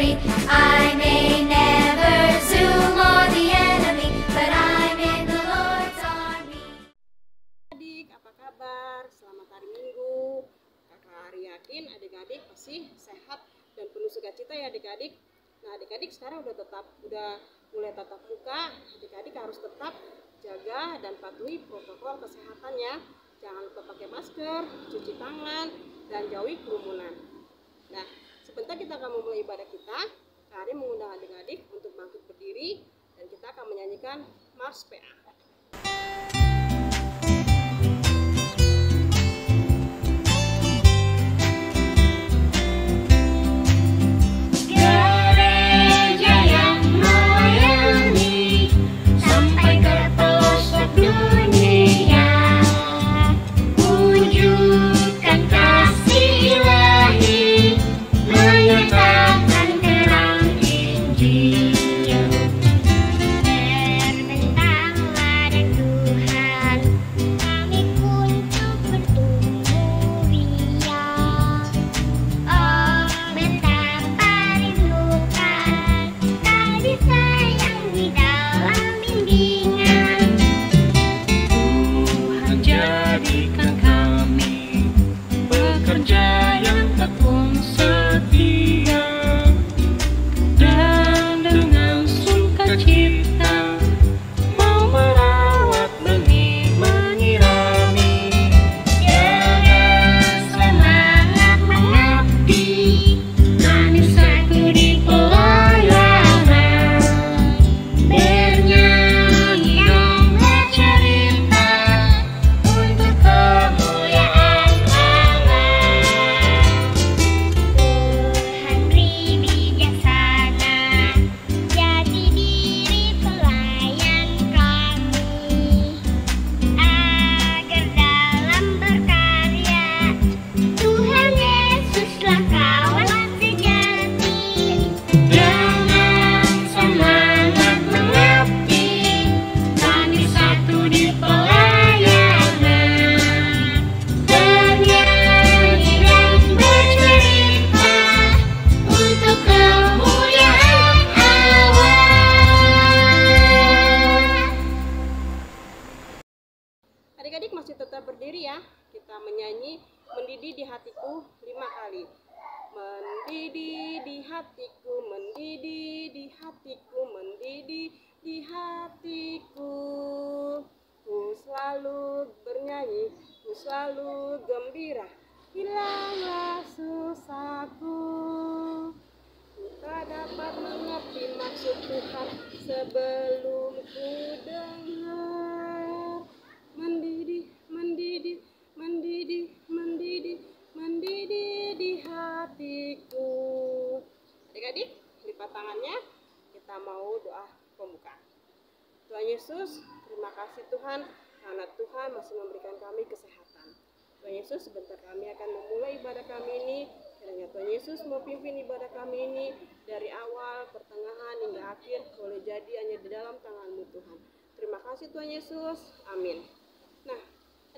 victory. I may never zoom on the enemy, but I'm in the Lord's army. Adik, apa kabar? Selamat hari Minggu. Kakak Ari yakin adik-adik pasti sehat dan penuh sukacita ya adik-adik. Nah, adik-adik sekarang udah mulai tatap muka. Adik-adik harus tetap jaga dan patuhi protokol kesehatannya. Jangan lupa pakai masker, cuci tangan, dan jauhi kerumunan. Nah, sebentar kita akan memulai ibadah kita. Kak Ari mengundang adik-adik untuk bangkit berdiri dan kita akan menyanyikan Mars PA. Adik-adik masih tetap berdiri ya. Kita menyanyi Mendidih di Hatiku 5 kali. Mendidih di hatiku, mendidih di hatiku, mendidih di hatiku. Ku selalu bernyanyi, ku selalu gembira. Hilanglah susahku. Ku tak dapat mengerti maksud Tuhan sebelum ku dengar. Mendidih, mendidih, mendidih, mendidih, mendidih di hatiku. Adik-adik, lipat tangannya. Kita mau doa pembuka. Tuhan Yesus, terima kasih Tuhan karena Tuhan masih memberikan kami kesehatan. Tuhan Yesus, sebentar kami akan memulai ibadah kami ini. Kiranya Tuhan Yesus mau pimpin ibadah kami ini dari awal, pertengahan hingga akhir. Boleh jadi hanya di dalam tangan-Mu Tuhan. Terima kasih Tuhan Yesus. Amin. Nah,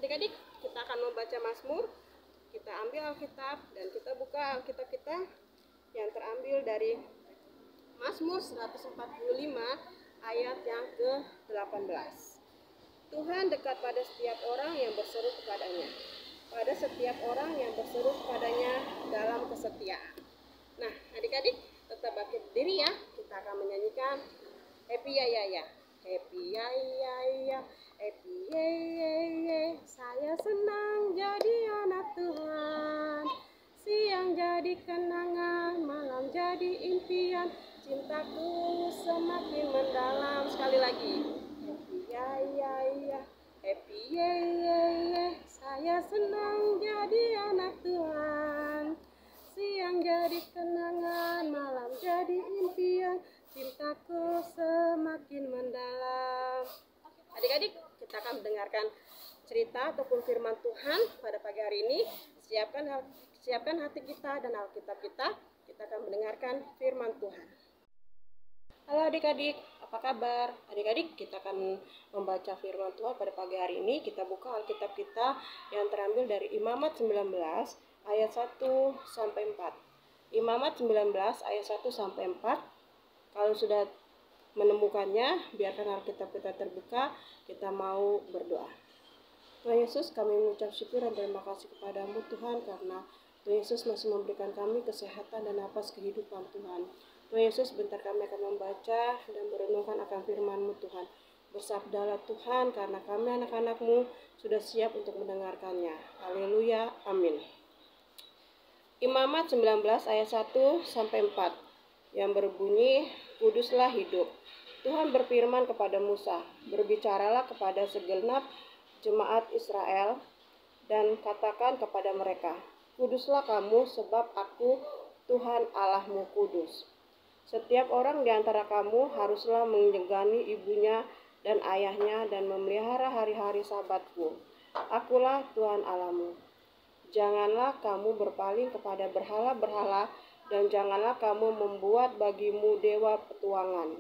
adik-adik, kita akan membaca Mazmur. Kita ambil Alkitab dan kita buka Alkitab kita yang terambil dari Mazmur 145 ayat yang ke-18. Tuhan dekat pada setiap orang yang berseru kepadanya, pada setiap orang yang berseru kepadanya dalam kesetiaan. Nah, adik-adik, tetap bangkit berdiri ya. Kita akan menyanyikan Happy Ya Ya Ya. Happy Ya Ya Ya, happy ye ye ye. Saya senang jadi anak Tuhan. Siang jadi kenangan, malam jadi impian. Cintaku semakin mendalam. Sekali lagi. Happy ya ya ya, happy ye ye ye. Saya senang jadi anak Tuhan. Siang jadi kenangan, malam jadi impian. Cintaku semakin mendalam. Adik-adik, kita akan mendengarkan cerita ataupun firman Tuhan pada pagi hari ini. Siapkan hati kita dan Alkitab kita. Kita akan mendengarkan firman Tuhan. Halo adik-adik, apa kabar? Adik-adik, kita akan membaca firman Tuhan pada pagi hari ini. Kita buka Alkitab kita yang terambil dari Imamat 19 ayat 1 sampai 4. Imamat 19 ayat 1 sampai 4. Kalau sudah menemukannya, biarkan Alkitab kita terbuka, kita mau berdoa. Tuhan Yesus, kami mengucap syukur dan terima kasih kepadamu Tuhan, karena Tuhan Yesus masih memberikan kami kesehatan dan napas kehidupan Tuhan. Tuhan Yesus, bentar kami akan membaca dan merenungkan akan firman-Mu Tuhan. Bersabdalah Tuhan, karena kami anak-anak-Mu sudah siap untuk mendengarkannya. Haleluya, amin. Imamat 19 ayat 1 sampai 4 yang berbunyi, kuduslah hidup. Tuhan berfirman kepada Musa, berbicaralah kepada segenap jemaat Israel dan katakan kepada mereka, kuduslah kamu sebab aku Tuhan Allahmu kudus. Setiap orang di antara kamu haruslah menjagani ibunya dan ayahnya dan memelihara hari-hari sabatku. Akulah Tuhan Allahmu. Janganlah kamu berpaling kepada berhala-berhala dan janganlah kamu membuat bagimu dewa petualangan.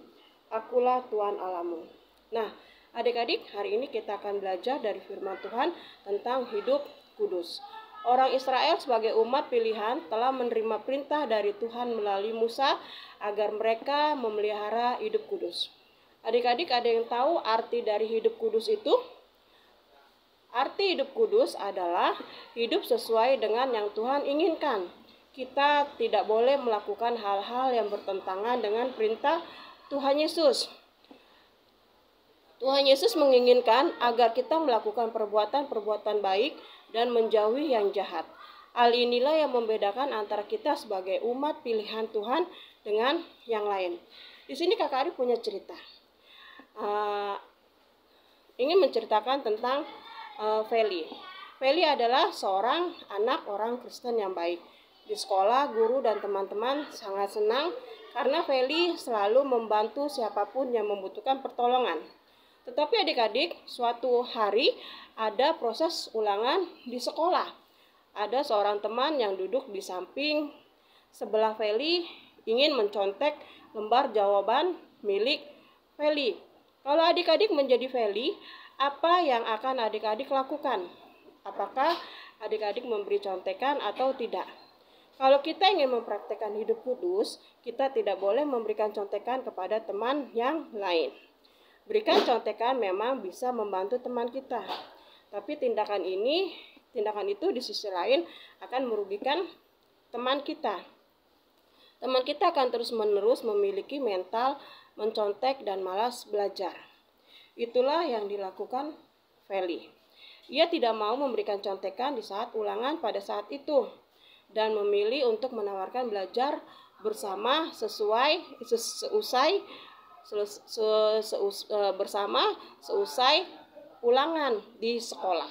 Akulah Tuhan Allahmu. Nah, adik-adik, hari ini kita akan belajar dari firman Tuhan tentang hidup kudus. Orang Israel sebagai umat pilihan telah menerima perintah dari Tuhan melalui Musa agar mereka memelihara hidup kudus. Adik-adik, ada yang tahu arti dari hidup kudus itu? Arti hidup kudus adalah hidup sesuai dengan yang Tuhan inginkan. Kita tidak boleh melakukan hal-hal yang bertentangan dengan perintah Tuhan Yesus. Tuhan Yesus menginginkan agar kita melakukan perbuatan-perbuatan baik dan menjauhi yang jahat. Hal inilah yang membedakan antara kita sebagai umat pilihan Tuhan dengan yang lain. Di sini Kakak Ari punya cerita. Ingin menceritakan tentang Feli. Feli adalah seorang anak orang Kristen yang baik. Di sekolah, guru dan teman-teman sangat senang karena Feli selalu membantu siapapun yang membutuhkan pertolongan. Tetapi adik-adik, suatu hari ada proses ulangan di sekolah. Ada seorang teman yang duduk di samping sebelah Feli ingin mencontek lembar jawaban milik Feli. Kalau adik-adik menjadi Feli, apa yang akan adik-adik lakukan? Apakah adik-adik memberi contekan atau tidak? Kalau kita ingin mempraktekkan hidup kudus, kita tidak boleh memberikan contekan kepada teman yang lain. Berikan contekan memang bisa membantu teman kita. Tapi tindakan itu di sisi lain akan merugikan teman kita. Teman kita akan terus-menerus memiliki mental mencontek dan malas belajar. Itulah yang dilakukan Feli. Ia tidak mau memberikan contekan di saat ulangan pada saat itu dan memilih untuk menawarkan belajar bersama seusai ulangan di sekolah.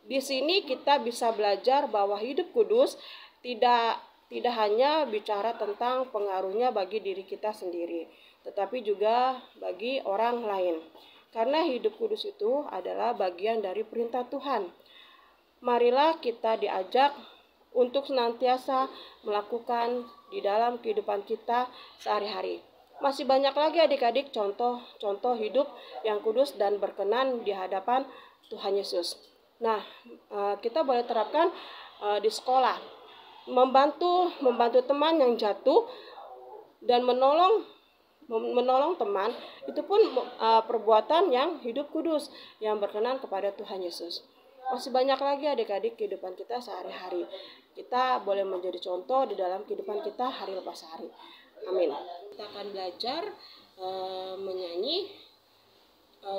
Di sini kita bisa belajar bahwa hidup kudus tidak hanya bicara tentang pengaruhnya bagi diri kita sendiri, tetapi juga bagi orang lain. Karena hidup kudus itu adalah bagian dari perintah Tuhan. Marilah kita diajak untuk senantiasa melakukan di dalam kehidupan kita sehari-hari. Masih banyak lagi adik-adik contoh hidup yang kudus dan berkenan di hadapan Tuhan Yesus. Nah, kita boleh terapkan di sekolah. Membantu teman yang jatuh dan menolong teman, itu pun perbuatan yang hidup kudus yang berkenan kepada Tuhan Yesus. Masih banyak lagi adik-adik kehidupan kita sehari-hari. Kita boleh menjadi contoh di dalam kehidupan kita hari lepas hari. Amin. Kita akan belajar menyanyi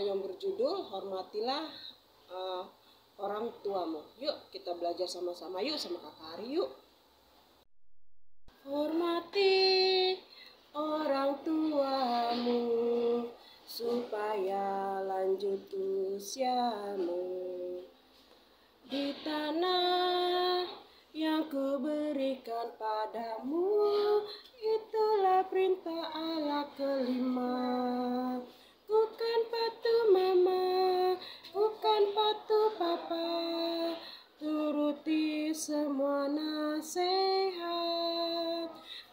yang berjudul Hormatilah Orang Tuamu. Yuk kita belajar sama-sama yuk sama Kakak Ari yuk. Hormati orang tuamu supaya lanjut usiamu di tanah yang kuberikan padamu. Itulah perintah Allah kelima. Bukan patuh mama, bukan patuh papa, turuti semua nasihat.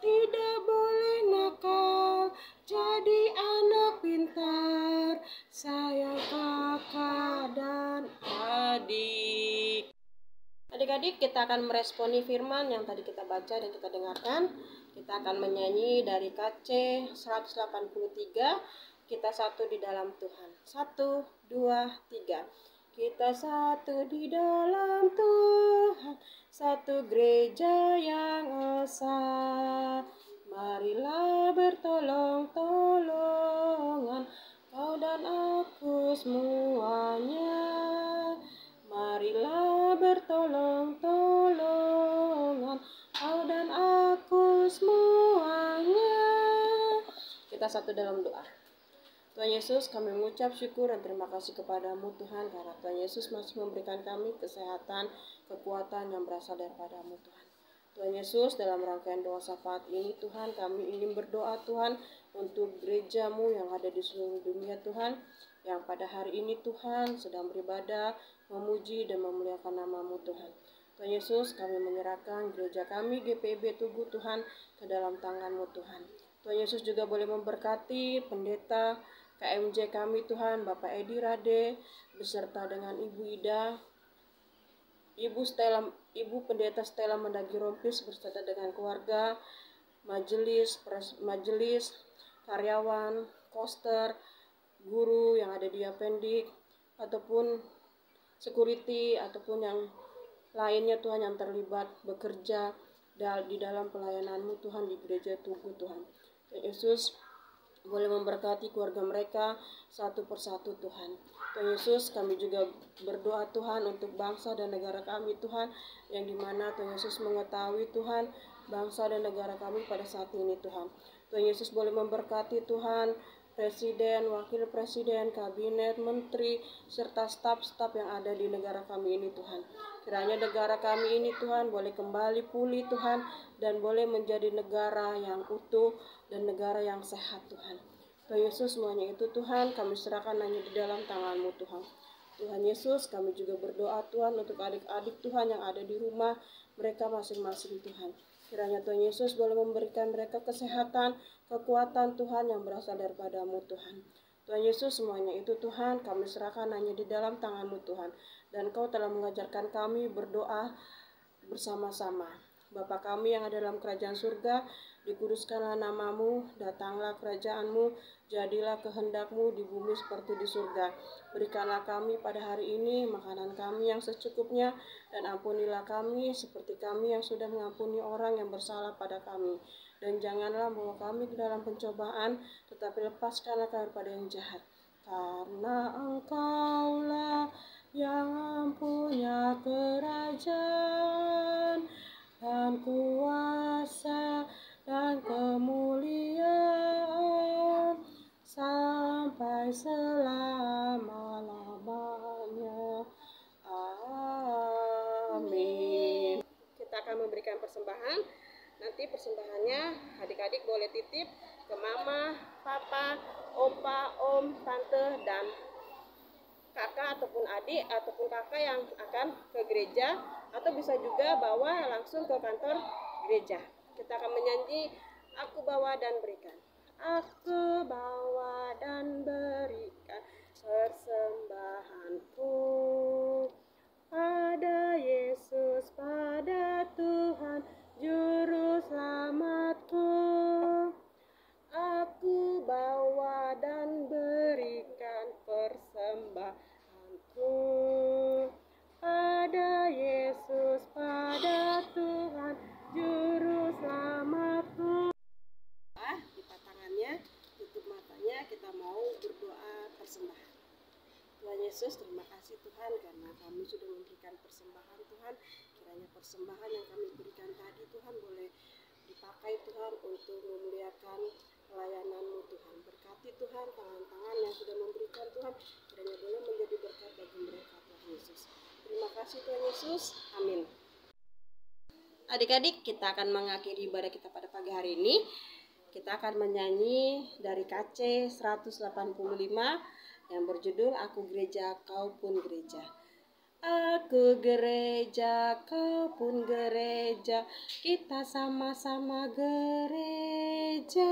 Tidak boleh nakal, jadi anak pintar, sayang kakak dan adik. Adik-adik, kita akan meresponi firman yang tadi kita baca dan kita dengarkan. Kita akan menyanyi dari KC 183. Kita satu di dalam Tuhan. 1, 2, 3. Kita satu di dalam Tuhan, satu gereja yang esa. Marilah bertolong-tolongan, kau dan aku semuanya. Marilah bertolong-tolongan, kau dan aku semuanya. Kita satu dalam doa. Tuhan Yesus, kami mengucap syukur dan terima kasih kepadamu Tuhan, karena Tuhan Yesus masih memberikan kami kesehatan, kekuatan yang berasal daripadamu Tuhan. Tuhan Yesus, dalam rangkaian doa syafaat ini Tuhan, kami ingin berdoa Tuhan untuk gerejamu yang ada di seluruh dunia Tuhan, yang pada hari ini Tuhan sedang beribadah, memuji dan memuliakan namamu Tuhan. Tuhan Yesus, kami menyerahkan gereja kami GPIB Tugu Tuhan ke dalam tanganmu Tuhan. Tuhan Yesus juga boleh memberkati pendeta KMJ kami Tuhan, Bapak Edi Rade, beserta dengan Ibu Ida, Ibu Pendeta Stella Mendagi Rompis beserta dengan keluarga, majelis, karyawan, koster, guru yang ada di Apendik, ataupun security, ataupun yang lainnya Tuhan yang terlibat bekerja di dalam pelayananmu Tuhan di gereja Tugu Tuhan. Tuhan Yesus boleh memberkati keluarga mereka satu persatu Tuhan. Tuhan Yesus, kami juga berdoa Tuhan untuk bangsa dan negara kami Tuhan, yang dimana Tuhan Yesus mengetahui Tuhan bangsa dan negara kami pada saat ini Tuhan. Tuhan Yesus boleh memberkati Tuhan Presiden, Wakil Presiden, Kabinet, Menteri, serta staf-staf yang ada di negara kami ini Tuhan. Kiranya negara kami ini Tuhan boleh kembali pulih Tuhan, dan boleh menjadi negara yang utuh dan negara yang sehat Tuhan. Tuhan Yesus, semuanya itu Tuhan kami serahkan hanya di dalam tangan-Mu Tuhan. Tuhan Yesus, kami juga berdoa Tuhan untuk adik-adik Tuhan yang ada di rumah mereka masing-masing Tuhan. Kiranya Tuhan Yesus boleh memberikan mereka kesehatan, kekuatan Tuhan yang berasal daripadamu Tuhan. Tuhan Yesus, semuanya itu Tuhan kami serahkan hanya di dalam tangan-Mu Tuhan. Dan Kau telah mengajarkan kami berdoa bersama-sama. Bapa kami yang ada dalam kerajaan surga, dikuduskanlah namamu, datanglah kerajaanmu, jadilah kehendakmu di bumi seperti di surga. Berikanlah kami pada hari ini makanan kami yang secukupnya, dan ampunilah kami seperti kami yang sudah mengampuni orang yang bersalah pada kami. Dan janganlah membawa kami ke dalam pencobaan, tetapi lepaskanlah kami pada yang jahat. Karena Engkaulah yang punya kerajaan dan kuasa dan kemuliaan sampai selama-lamanya. Amin. Kita akan memberikan persembahan. Nanti persembahannya adik-adik boleh titip ke mama, papa, opa, om, tante, dan kakak ataupun adik ataupun kakak yang akan ke gereja, atau bisa juga bawa langsung ke kantor gereja. Kita akan menyanyi Aku Bawa dan Berikan. Aku bawa dan berikan persembahanku pada Yesus, pada Tuhan Juru Selamatku. Aku bawa dan berikan persembahanku pada Yesus, pada Tuhan Juru Selamatku. Lipat tangannya, tutup matanya, kita mau berdoa persembahan. Tuhan Yesus, terima kasih Tuhan karena kami sudah memberikan persembahan Tuhan. Kiranya persembahan yang kami berikan tadi Tuhan boleh dipakai Tuhan untuk memuliakan pelayanan-Mu Tuhan. Berkati Tuhan tangan-tangan yang sudah memberikan Tuhan, kiranya boleh menjadi berkat bagi mereka Tuhan Yesus. Terima kasih Tuhan Yesus. Amin. Adik-adik, kita akan mengakhiri ibadah kita pada pagi hari ini. Kita akan menyanyi dari KC 185 yang berjudul Aku Gereja, Kau Pun Gereja. Aku gereja, kau pun gereja, kita sama-sama gereja,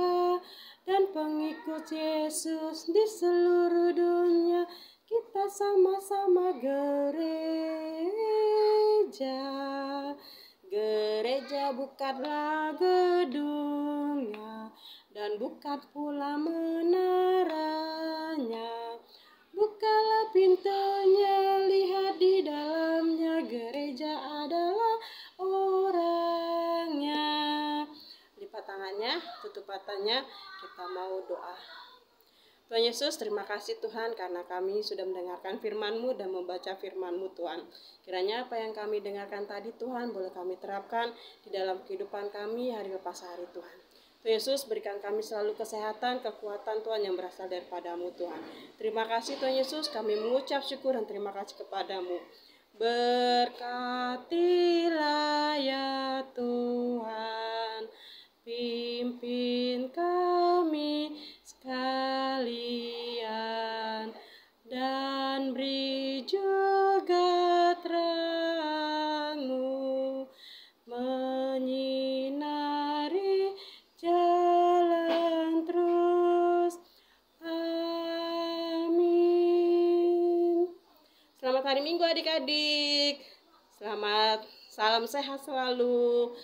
dan pengikut Yesus di seluruh dunia, kita sama-sama gereja. gereja, bukanlah gedungnya, dan bukan pula menaranya. Bukalah pintunya, lihat di dalamnya, gereja adalah orangnya. Lipat tangannya, tutup matanya, kita mau doa. Tuhan Yesus, terima kasih Tuhan karena kami sudah mendengarkan firman-Mu dan membaca firman-Mu Tuhan. Kiranya apa yang kami dengarkan tadi Tuhan boleh kami terapkan di dalam kehidupan kami hari lepas hari Tuhan. Tuhan Yesus, berikan kami selalu kesehatan, kekuatan Tuhan yang berasal daripada-Mu Tuhan. Terima kasih Tuhan Yesus, kami mengucap syukur dan terima kasih kepada-Mu. Berkatilah ya Tuhan, pimpin kami sekalian, dan beri juga terang-Mu menyinari jalan terus. Amin. Selamat hari Minggu adik-adik. Selamat, salam sehat selalu.